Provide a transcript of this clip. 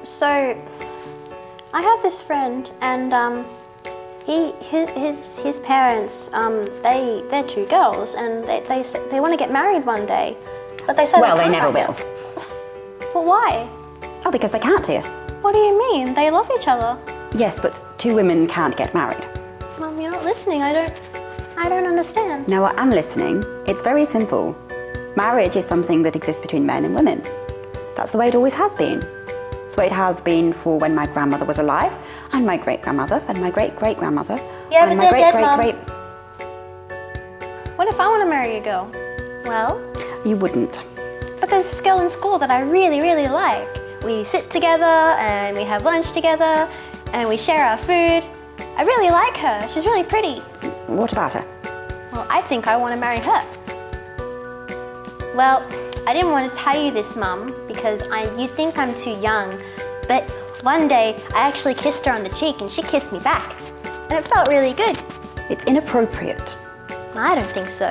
So, I have this friend, and his parents, they're two girls, and they want to get married one day, but they said well, they never will. But why? Oh, because they can't, dear. What do you mean? They love each other. Yes, but two women can't get married. Mum, you're not listening. I don't understand. No, I'm listening. It's very simple. Marriage is something that exists between men and women. That's the way it always has been. It's the way it has been for when my grandmother was alive, and my great-grandmother, and my great-great-grandmother. Yeah, but and my they're dead, Mum. great. What if I want to marry a girl? Well, You wouldn't. but there's this girl in school that I really, really like. We sit together, and we have lunch together, and we share our food. I really like her. She's really pretty. What about her? Well, I think I want to marry her. Well, I didn't want to tell you this, Mum, because you think I'm too young. But one day, I actually kissed her on the cheek, and she kissed me back. And it felt really good. It's inappropriate. I don't think so.